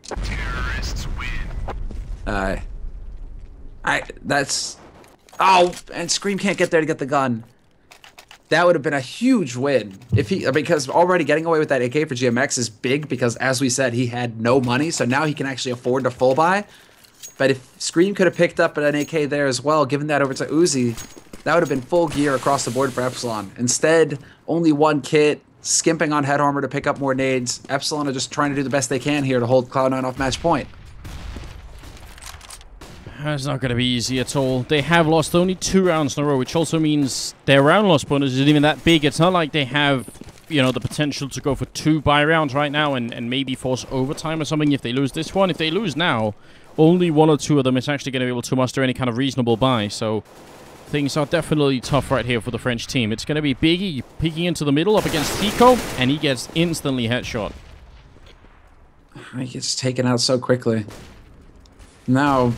Terrorists win. Oh, and Scream can't get there to get the gun. That would have been a huge win because already getting away with that AK for GMX is big because, as we said, he had no money, so now he can actually afford to full buy. But if Scream could have picked up an AK there as well, given that over to Uzi, that would have been full gear across the board for Epsilon. Instead, only 1 kit, skimping on head armor to pick up more nades. Epsilon are just trying to do the best they can here to hold Cloud9 off match point. That's not going to be easy at all. They have lost only 2 rounds in a row, which also means their round loss bonus isn't even that big. It's not like they have, the potential to go for 2 buy rounds right now and maybe force overtime or something if they lose this one. If they lose now, only 1 or 2 of them is actually going to be able to muster any kind of reasonable buy. So things are definitely tough right here for the French team. It's going to be Biggie peeking into the middle up against Tico, and he gets instantly headshot. He gets taken out so quickly. Now,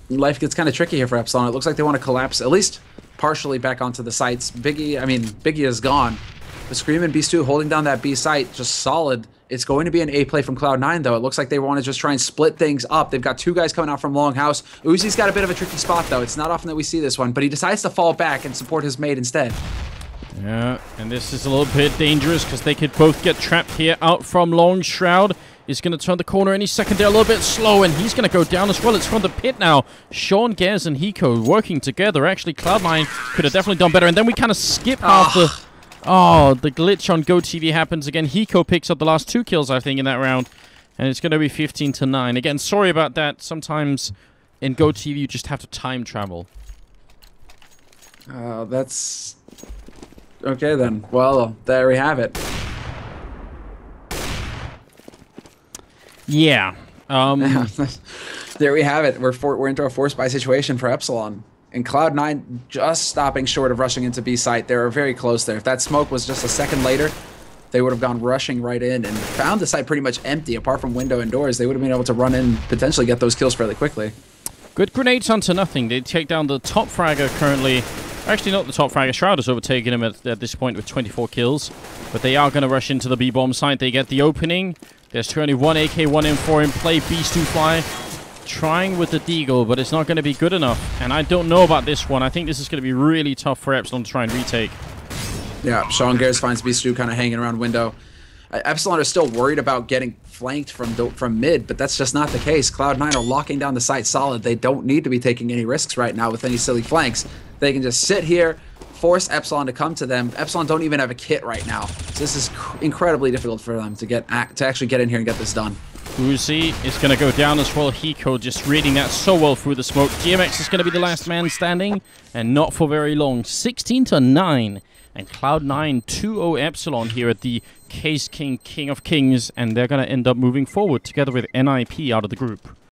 life gets kind of tricky here for Epsilon. It looks like they want to collapse, at least partially, back onto the sites. Biggie is gone. But Scream and Beastu holding down that B site, just solid. It's going to be an A play from Cloud9, though. It looks like they want to just try and split things up. They've got 2 guys coming out from Longhouse. Uzi's got a bit of a tricky spot, though. It's not often that we see this one, but he decides to fall back and support his mate instead. Yeah, and this is a little bit dangerous because they could both get trapped here out from Long. Shroud is going to turn the corner any second. They're a little bit slow, and he's going to go down as well. It's from the pit now. Sean, Gez, and Hiko working together. Actually, Cloud9 could have definitely done better, and then we kind of skip half the... Oh, the glitch on GoTV happens again. Hiko picks up the last 2 kills, I think, in that round. And it's going to be 15 to 9. Again, sorry about that. Sometimes in GoTV, you just have to time travel. That's... Okay, then. Well, there we have it. Yeah. There we have it. We're into a force buy situation for Epsilon. And Cloud9 just stopping short of rushing into B site. They were very close there. If that smoke was just a second later, they would have gone rushing right in and found the site pretty much empty, apart from window and doors. They would have been able to run in, potentially get those kills fairly quickly. Good grenades onto Nothing. They take down the top fragger currently. Actually, not the top fragger. Shroud has overtaken him at this point with 24 kills. But they are going to rush into the B-bomb site. They get the opening. There's currently 1 AK, 1 M4 in play. Beast 2 fly. Trying with the Deagle, but it's not going to be good enough. And I don't know about this one. I think this is going to be really tough for Epsilon to try and retake. Yeah, Sean Gers finds Beast 2 kind of hanging around window. Epsilon are still worried about getting flanked from mid, but that's just not the case. Cloud9 are locking down the site solid. They don't need to be taking any risks right now with any silly flanks. They can just sit here, force Epsilon to come to them. Epsilon don't even have a kit right now, so this is incredibly difficult for them to actually get in here and get this done. Uzi is going to go down as well. Hiko just reading that so well through the smoke. GMX is going to be the last man standing, and not for very long. 16-9, and Cloud9 2-0 Epsilon here at the Caseking King of Kings, and they're going to end up moving forward together with NIP out of the group.